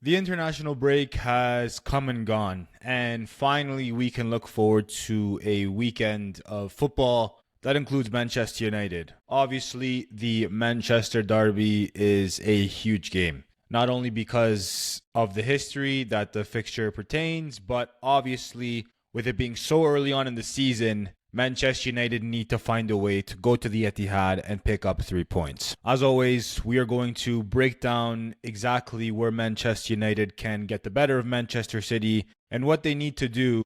The international break has come and gone, and finally we can look forward to a weekend of football that includes Manchester United. Obviously, the Manchester Derby is a huge game, not only because of the history that the fixture pertains, but obviously, with it being so early on in the season, Manchester United need to find a way to go to the Etihad and pick up 3 points. As always, we are going to break down exactly where Manchester United can get the better of Manchester City and what they need to do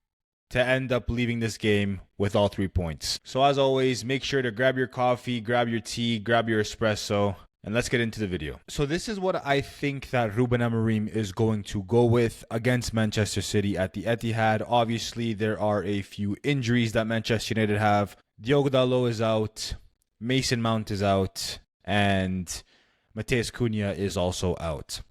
to end up leaving this game with all 3 points. So as always, make sure to grab your coffee, grab your tea, grab your espresso, and let's get into the video. So this is what I think that Ruben Amorim is going to go with against Manchester City at the Etihad. Obviously, there are a few injuries that Manchester United have. Diogo Dalot is out, Mason Mount is out, and Matheus Cunha is also out.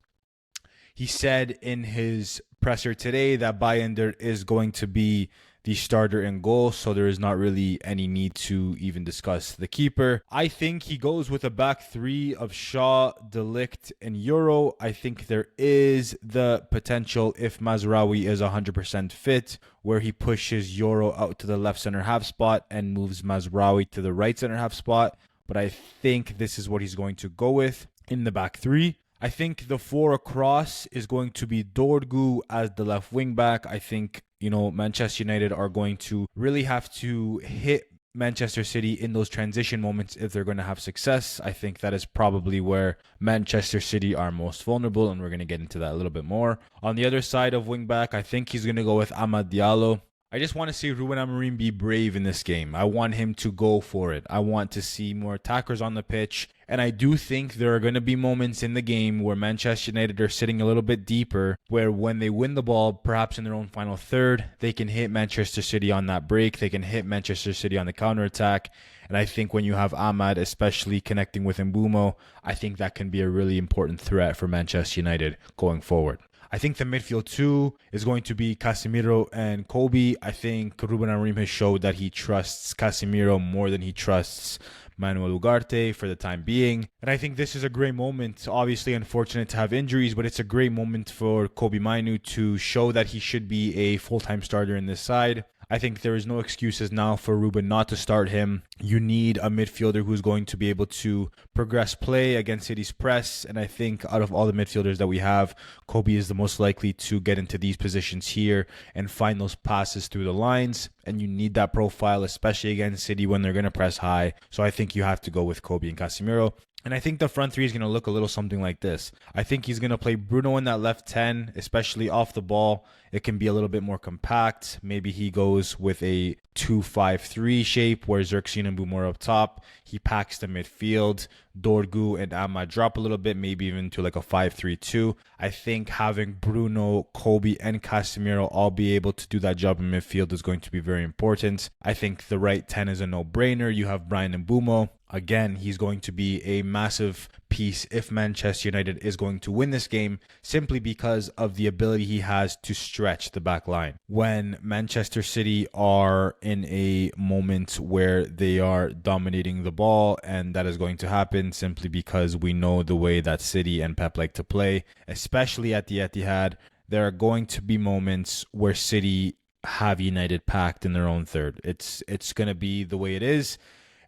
He said in his presser today that Bayender is going to be the starter in goal, so there is not really any need to even discuss the keeper. I think he goes with a back three of Shaw, De Ligt, and Euro. I think there is the potential, if Mazraoui is 100% fit, where he pushes Euro out to the left center half spot and moves Mazraoui to the right center half spot. But I think this is what he's going to go with in the back three. I think the four across is going to be Dorgu as the left wing back. I think, Manchester United are going to really have to hit Manchester City in those transition moments if they're going to have success. I think that is probably where Manchester City are most vulnerable, and we're going to get into that a little bit more. On the other side of wing back, I think he's going to go with Amad Diallo. I just want to see Ruben Amorim be brave in this game. I want him to go for it. I want to see more attackers on the pitch. And I do think there are going to be moments in the game where Manchester United are sitting a little bit deeper, where when they win the ball, perhaps in their own final third, they can hit Manchester City on that break. They can hit Manchester City on the counterattack. And I think when you have Ahmad, especially connecting with Mbeumo, I think that can be a really important threat for Manchester United going forward. I think the midfield two is going to be Casemiro and Kobe. I think Ruben Amorim has showed that he trusts Casemiro more than he trusts Manuel Ugarte for the time being. And I think this is a great moment. Obviously unfortunate to have injuries, but it's a great moment for Kobe Mainu to show that he should be a full-time starter in this side. I think there is no excuses now for Ruben not to start him. You need a midfielder who's going to be able to progress play against City's press. And I think out of all the midfielders that we have, Kobe is the most likely to get into these positions here and find those passes through the lines. And you need that profile, especially against City when they're going to press high. So I think you have to go with Kobe and Casemiro. And I think the front three is going to look a little something like this. I think he's going to play Bruno in that left 10, especially off the ball. It can be a little bit more compact. Maybe he goes with a 2-5-3 shape where Zirkzee and Mbeumo are up top. He packs the midfield. Dorgu and Ahmad drop a little bit, maybe even to like a 5-3-2. I think having Bruno, Kobe, and Casemiro all be able to do that job in midfield is going to be very important. I think the right 10 is a no-brainer. You have Bryan Mbeumo. Again, he's going to be a massive piece if Manchester United is going to win this game, simply because of the ability he has to stretch the back line. When Manchester City are in a moment where they are dominating the ball, and that is going to happen simply because we know the way that City and Pep like to play, especially at the Etihad, there are going to be moments where City have United packed in their own third. It's going to be the way it is.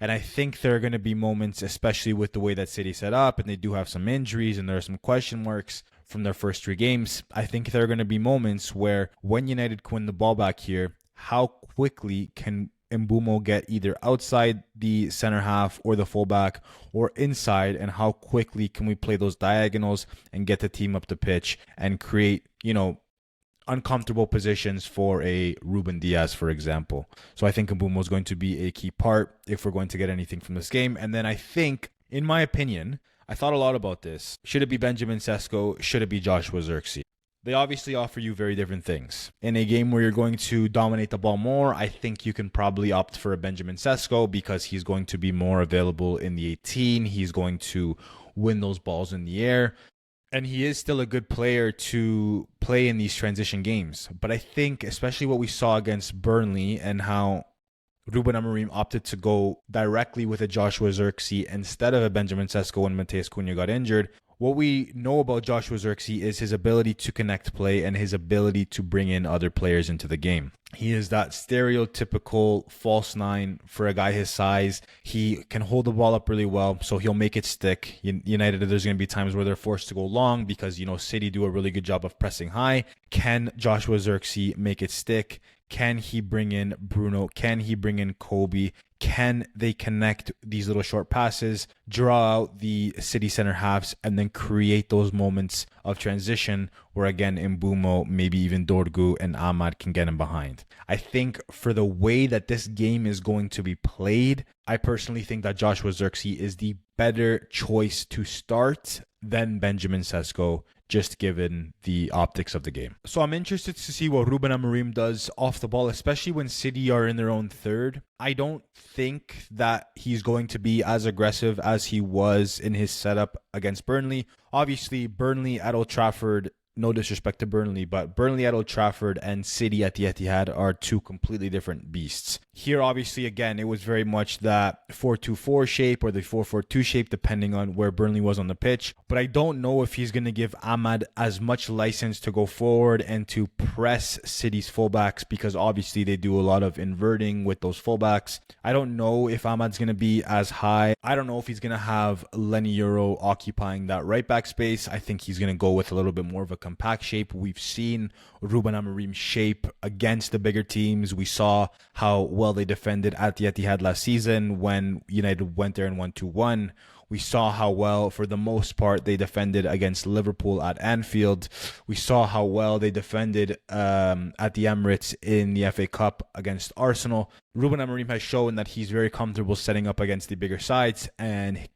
And I think there are going to be moments, especially with the way that City set up, and they do have some injuries and there are some question marks from their first 3 games. I think there are going to be moments where when United win the ball back here, how quickly can Mbeumo get either outside the center half or the fullback or inside, and how quickly can we play those diagonals and get the team up the pitch and create, uncomfortable positions for a Ruben Diaz, for example. So I think Mbeumo is going to be a key part if we're going to get anything from this game. And then I think, in my opinion, I thought a lot about this. Should it be Benjamin Sesko? Should it be Joshua Zirkzee? They obviously offer you very different things. In a game where you're going to dominate the ball more, I think you can probably opt for a Benjamin Sesko because he's going to be more available in the 18. He's going to win those balls in the air. And he is still a good player to play in these transition games. But I think, especially what we saw against Burnley and how Ruben Amorim opted to go directly with a Joshua Zirkzee instead of a Benjamin Sesko when Matheus Cunha got injured, What we know about Joshua Zirkzee is his ability to connect play and his ability to bring in other players into the game. He is that stereotypical false nine for a guy his size. He can hold the ball up really well, so he'll make it stick. United, there's going to be times where they're forced to go long because, City do a really good job of pressing high. Can Joshua Zirkzee make it stick? Can he bring in Bruno? Can he bring in Kobe? Can they connect these little short passes, draw out the City center halves, and then create those moments of transition where, again, Mbeumo, maybe even Dorgu and Ahmad can get him behind? I think for the way that this game is going to be played, I personally think that Joshua Zirkzee is the better choice to start than Benjamin Sesko, just given the optics of the game. So I'm interested to see what Ruben Amorim does off the ball, especially when City are in their own third. I don't think that he's going to be as aggressive as he was in his setup against Burnley. Obviously, Burnley at Old Trafford, no disrespect to Burnley, but Burnley at Old Trafford and City at the Etihad are two completely different beasts. Here, obviously, again, it was very much that 4-2-4 shape or the 4-4-2 shape, depending on where Burnley was on the pitch. But I don't know if he's going to give Ahmad as much license to go forward and to press City's fullbacks, because obviously they do a lot of inverting with those fullbacks. I don't know if Ahmad's going to be as high. I don't know if he's going to have Lenny Euro occupying that right back space. I think he's going to go with a little bit more of a compact shape. We've seen Ruben Amorim's shape against the bigger teams. We saw how well they defended at the Etihad last season when United went there and won 2-1. We saw how well, for the most part, they defended against Liverpool at Anfield. We saw how well they defended at the Emirates in the FA Cup against Arsenal. Ruben Amorim has shown that he's very comfortable setting up against the bigger sides and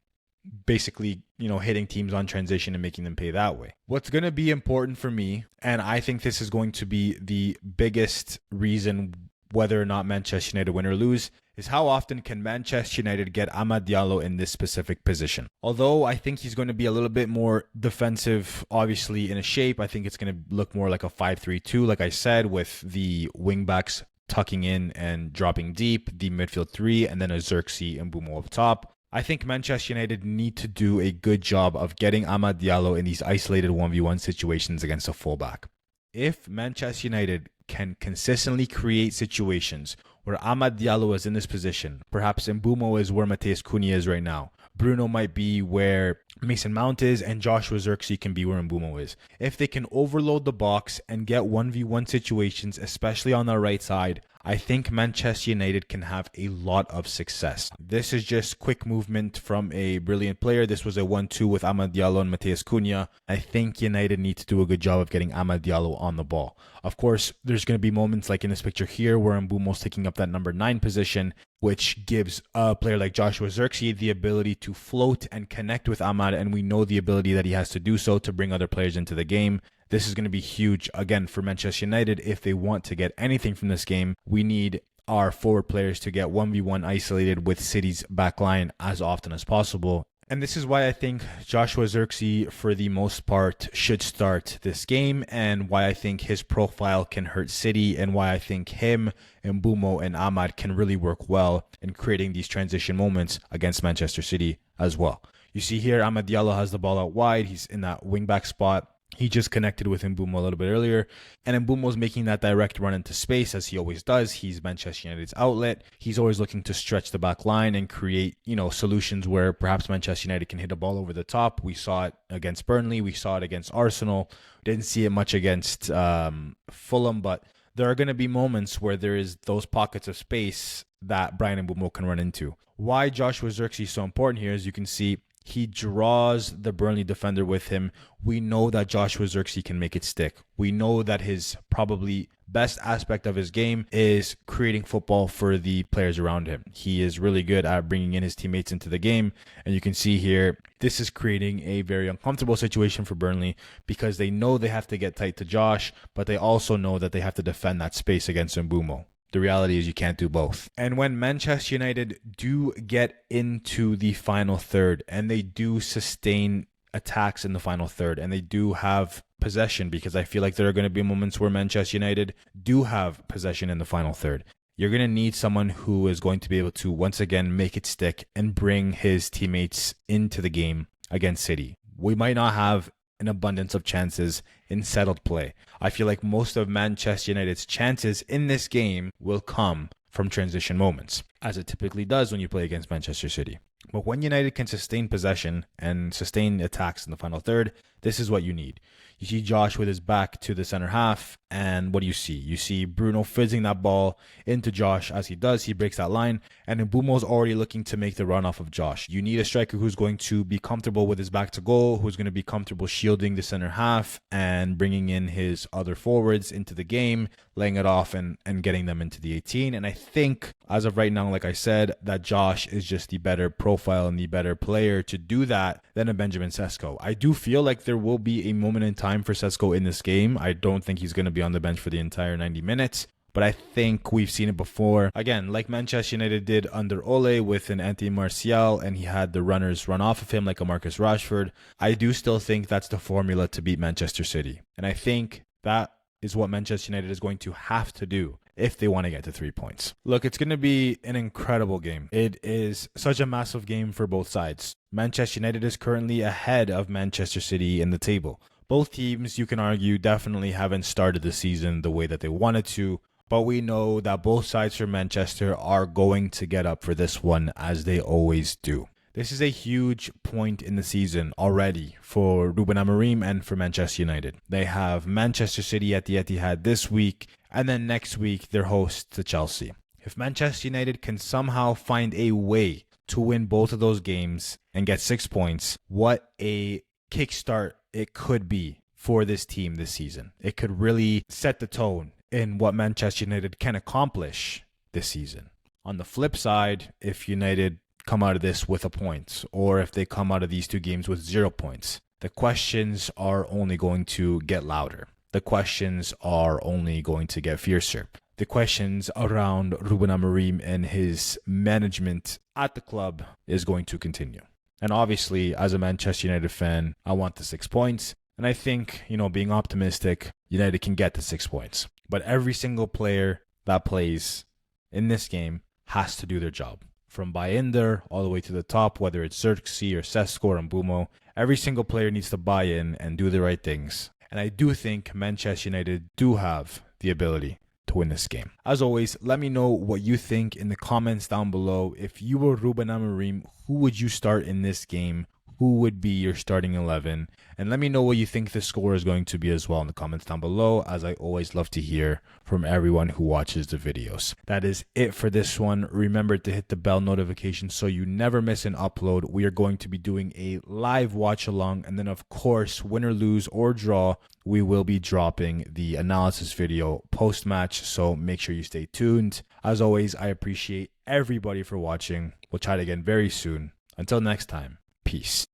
basically, hitting teams on transition and making them pay that way. What's going to be important for me, and I think this is going to be the biggest reason whether or not Manchester United win or lose, is how often can Manchester United get Amad Diallo in this specific position. Although I think he's going to be a little bit more defensive, obviously, in a shape. I think it's going to look more like a 5-3-2, like I said, with the wingbacks tucking in and dropping deep, the midfield three, and then a Zirkzee and Mbeumo up top. I think Manchester United need to do a good job of getting Amad Diallo in these isolated 1v1 situations against a fullback. If Manchester United can consistently create situations where Amad Diallo is in this position, perhaps Mbeumo is where Matheus Cunha is right now, Bruno might be where Mason Mount is, and Joshua Zirkzee can be where Mbeumo is. If they can overload the box and get 1v1 situations, especially on the right side, I think Manchester United can have a lot of success. This is just quick movement from a brilliant player. This was a 1-2 with Amad Diallo and Matheus Cunha. I think United need to do a good job of getting Amad Diallo on the ball. Of course, there's going to be moments like in this picture here where Mbeumo's taking up that number 9 position, which gives a player like Joshua Zirkzee the ability to float and connect with Amad, and we know the ability that he has to do so to bring other players into the game. This is going to be huge, again, for Manchester United. If they want to get anything from this game, we need our forward players to get 1v1 isolated with City's back line as often as possible. And this is why I think Joshua Zirkzee, for the most part, should start this game, and why I think his profile can hurt City, and why I think him, Mbeumo, and Ahmad can really work well in creating these transition moments against Manchester City as well. You see here, Amad Diallo has the ball out wide. He's in that wing-back spot. He just connected with Mbeumo a little bit earlier, and Mbeumo's making that direct run into space, as he always does. He's Manchester United's outlet. He's always looking to stretch the back line and create, solutions where perhaps Manchester United can hit a ball over the top. We saw it against Burnley. We saw it against Arsenal. Didn't see it much against Fulham, but there are going to be moments where there is those pockets of space that Bryan Mbeumo can run into. Why Joshua Zirkzee is so important here, as you can see, he draws the Burnley defender with him. We know that Joshua Zirkzee can make it stick. We know that his probably best aspect of his game is creating football for the players around him. He is really good at bringing in his teammates into the game. And you can see here, this is creating a very uncomfortable situation for Burnley because they know they have to get tight to Josh, but they also know that they have to defend that space against Mbeumo. The reality is you can't do both. And when Manchester United do get into the final third and they do sustain attacks in the final third and they do have possession, because I feel like there are going to be moments where Manchester United do have possession in the final third, you're going to need someone who is going to be able to once again make it stick and bring his teammates into the game against City. we might not have an abundance of chances in settled play. I feel like most of Manchester United's chances in this game will come from transition moments, as it typically does when you play against Manchester City. But when United can sustain possession and sustain attacks in the final third, this is what you need. You see Josh with his back to the center half, and what do you see? You see Bruno fizzing that ball into Josh. As he does, he breaks that line, and Mbumo's already looking to make the run off of Josh. You need a striker who's going to be comfortable with his back to goal, who's going to be comfortable shielding the center half and bringing in his other forwards into the game, laying it off and getting them into the 18. And I think, as of right now, like I said, that Josh is just the better profile and the better player to do that than a Benjamin Sesko. I do feel like there will be a moment in time for Sesko in this game. I don't think he's going to be on the bench for the entire 90 minutes. But I think we've seen it before. Again, like Manchester United did under Ole with an Anthony Martial, and he had the runners run off of him like a Marcus Rashford. I do still think that's the formula to beat Manchester City. And I think that is what Manchester United is going to have to do if they want to get to 3 points. Look, it's going to be an incredible game. It is such a massive game for both sides. Manchester United is currently ahead of Manchester City in the table. Both teams, you can argue, definitely haven't started the season the way that they wanted to, but we know that both sides for Manchester are going to get up for this one, as they always do. This is a huge point in the season already for Ruben Amorim and for Manchester United. They have Manchester City at the Etihad this week, and then next week they're hosts to Chelsea. If Manchester United can somehow find a way to win both of those games and get 6 points, what a kickstart it could be for this team this season. It could really set the tone in what Manchester United can accomplish this season. On the flip side, if United come out of this with a point, or if they come out of these two games with 0 points, the questions are only going to get louder. The questions are only going to get fiercer. The questions around Ruben Amorim and his management at the club is going to continue. And obviously, as a Manchester United fan, I want the 6 points. And I think, being optimistic, United can get the 6 points. But every single player that plays in this game has to do their job. From Bayender all the way to the top, whether it's Zirkzee or Sesko or Mbumo, every single player needs to buy in and do the right things. And I do think Manchester United do have the ability to win this game. As always, let me know what you think in the comments down below. If you were Ruben Amorim, who would you start in this game? Who would be your starting 11? And let me know what you think the score is going to be as well in the comments down below, as I always love to hear from everyone who watches the videos. That is it for this one. Remember to hit the bell notification so you never miss an upload. We are going to be doing a live watch along, and then of course, win or lose or draw, we will be dropping the analysis video post-match, so make sure you stay tuned. As always, I appreciate everybody for watching. We'll chat again very soon. Until next time, peace.